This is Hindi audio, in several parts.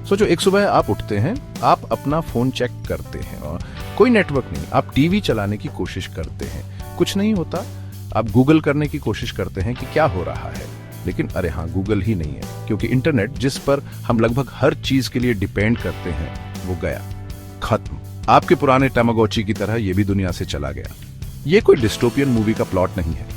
सोचो, एक सुबह आप उठते हैं, आप अपना फोन चेक करते हैं और कोई नेटवर्क नहीं, आप टीवी चलाने की कोशिश करते हैं, कुछ नहीं होता। आप गूगल करने की कोशिश करते हैं कि क्या हो रहा है, लेकिन अरे हाँ, गूगल ही नहीं है, क्योंकि इंटरनेट जिस पर हम लगभग हर चीज के लिए डिपेंड करते हैं वो गया, खत्म। आपके पुराने टैमागोची की तरह ये भी दुनिया से चला गया। ये कोई डिस्टोपियन मूवी का प्लॉट नहीं है,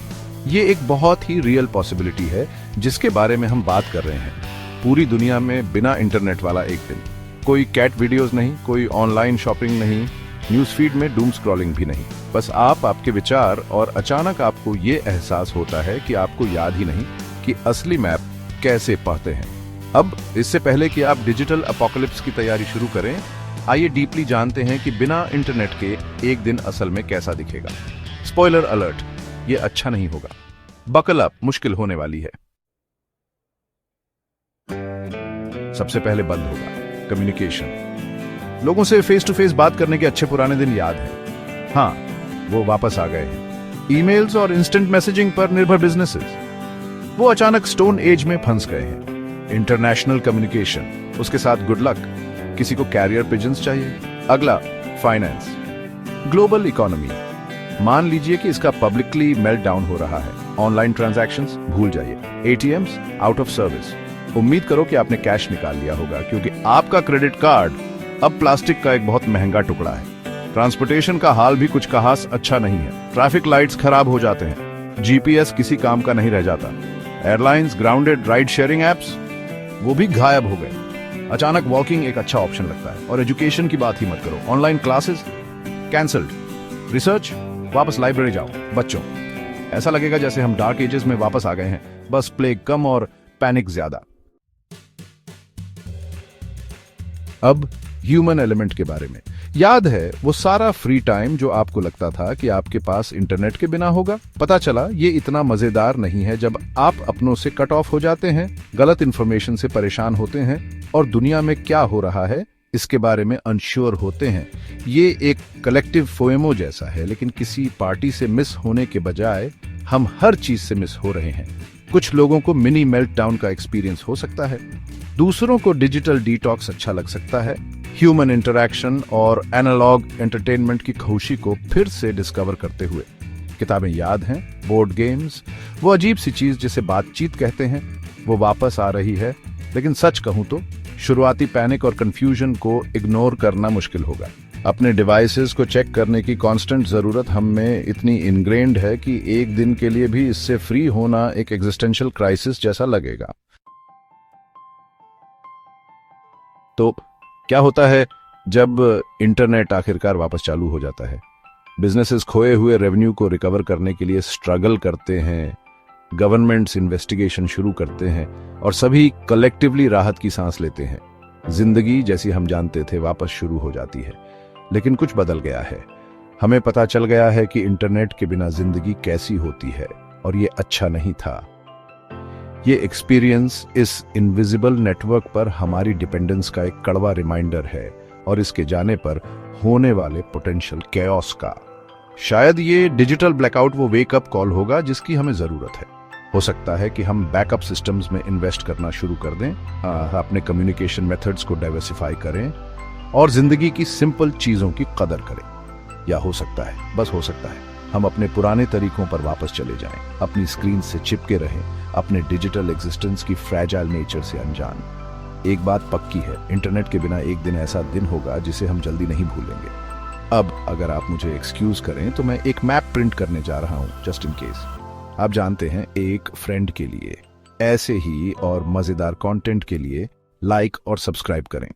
ये एक बहुत ही रियल पॉसिबिलिटी है जिसके बारे में हम बात कर रहे हैं। पूरी दुनिया में बिना इंटरनेट वाला एक दिन, कोई कैट वीडियोस नहीं, कोई ऑनलाइन शॉपिंग नहीं, न्यूज फीड में डूम स्क्रॉलिंग भी नहीं, बस आपके विचार, और अचानक आपको ये एहसास होता है कि आपको याद ही नहीं कि असली मैप कैसे पढ़ते हैं। अब इससे पहले कि आप डिजिटल अपोकलिप्स की तैयारी शुरू करें, आइए डीपली जानते हैं कि बिना इंटरनेट के एक दिन असल में कैसा दिखेगा। स्पॉइलर अलर्ट, ये अच्छा नहीं होगा। बकल अप, मुश्किल होने वाली है। सबसे पहले बंद होगा कम्युनिकेशन। लोगों से फेस टू फेस बात करने के अच्छे पुराने दिन याद है? हाँ, वो वापस आ गए हैं। ईमेल्स और इंस्टेंट मैसेजिंग पर निर्भर बिजनेसेस, वो अचानक स्टोन एज में फंस गए हैं। इंटरनेशनल कम्युनिकेशन, उसके साथ गुड लक। किसी को कैरियर पिजन्स चाहिए। अगला, फाइनेंस, ग्लोबल इकोनॉमी। मान लीजिए कि इसका पब्लिकली मेल्ट डाउन हो रहा है। ऑनलाइन ट्रांजैक्शंस भूल जाइए। ATMs out of service. उम्मीद करो कि आपने कैश निकाल लिया होगा, क्योंकि आपका क्रेडिट कार्ड अब प्लास्टिक का एक बहुत महंगा टुकड़ा है। ट्रांसपोर्टेशन का हाल भी कुछ खास अच्छा नहीं है। ट्रैफिक लाइट्स खराब हो जाते हैं, जीपीएस किसी काम का नहीं रह जाता। Airlines grounded, ride sharing apps वो भी गायब हो गए। अचानक वॉकिंग एक अच्छा ऑप्शन लगता है। और एजुकेशन की बात ही मत करो, ऑनलाइन क्लासेस कैंसल्ड। रिसर्च, वापस लाइब्रेरी जाओ। बच्चों, ऐसा लगेगा जैसे हम डार्क एजेस में वापस आ गए हैं, बस प्लेग कम और पैनिक ज्यादा। अब ह्यूमन एलिमेंट के बारे में याद है वो सारा फ्री टाइम जो आपको लगता था कि आपके पास इंटरनेट के बिना होगा? पता चला ये इतना मजेदार नहीं है जब आप अपनों से कट ऑफ हो जाते हैं, गलत इंफॉर्मेशन से परेशान होते हैं और दुनिया में क्या हो रहा है इसके बारे में अनश्योर होते हैं। ये एक कलेक्टिव फोएमो जैसा है, लेकिन किसी पार्टी से मिस होने के बजाय हम हर चीज से मिस हो रहे हैं। कुछ लोगों को मिनी मेल्टडाउन का एक्सपीरियंस हो सकता है, दूसरों को डिजिटल डिटॉक्स अच्छा लग सकता है। ह्यूमन इंटरैक्शन और एनालॉग एंटरटेनमेंट की खुशी को फिर से डिस्कवर करते हुए। किताबें याद हैं, बोर्ड गेम्स, वो अजीब सी चीज जिसे बातचीत कहते हैं, वो वापस आ रही है। लेकिन सच कहूं तो शुरुआती पैनिक और कंफ्यूजन को इग्नोर करना मुश्किल होगा। अपने डिवाइसेस को चेक करने की कांस्टेंट जरूरत हम में इतनी इनग्रेन्ड है कि एक दिन के लिए भी इससे फ्री होना एक एग्जिस्टेंशियल क्राइसिस जैसा लगेगा। तो क्या होता है जब इंटरनेट आखिरकार वापस चालू हो जाता है? बिजनेसेस खोए हुए रेवेन्यू को रिकवर करने के लिए स्ट्रगल करते हैं, गवर्नमेंट्स इन्वेस्टिगेशन शुरू करते हैं और सभी कलेक्टिवली राहत की सांस लेते हैं। जिंदगी जैसी हम जानते थे वापस शुरू हो जाती है। लेकिन कुछ बदल गया है। हमें पता चल गया है कि इंटरनेट के बिना जिंदगी कैसी होती है और ये अच्छा नहीं था। ये एक्सपीरियंस इस इनविजिबल नेटवर्क पर हमारी डिपेंडेंस का एक कड़वा रिमाइंडर है और इसके जाने पर होने वाले पोटेंशियल कैओस का। शायद ये डिजिटल ब्लैकआउट वो वेकअप कॉल होगा जिसकी हमें जरूरत है। हो सकता है कि हम बैकअप सिस्टम्स में इन्वेस्ट करना शुरू कर दें, अपने कम्युनिकेशन मेथड्स को डाइवर्सिफाई करें और जिंदगी की सिंपल चीजों की कदर करें। या हो सकता है, बस हो सकता है, हम अपने पुराने तरीकों पर वापस चले जाएं, अपनी स्क्रीन से चिपके रहें, अपने डिजिटल एग्जिस्टेंस की फ्रैजाइल नेचर से अनजान। एक बात पक्की है, इंटरनेट के बिना एक दिन ऐसा दिन होगा जिसे हम जल्दी नहीं भूलेंगे। अब अगर आप मुझे एक्सक्यूज करें तो मैं एक मैप प्रिंट करने जा रहा हूं, जस्ट इन केस। आप जानते हैं, एक फ्रेंड के लिए। ऐसे ही और मजेदार कंटेंट के लिए लाइक और सब्सक्राइब करें।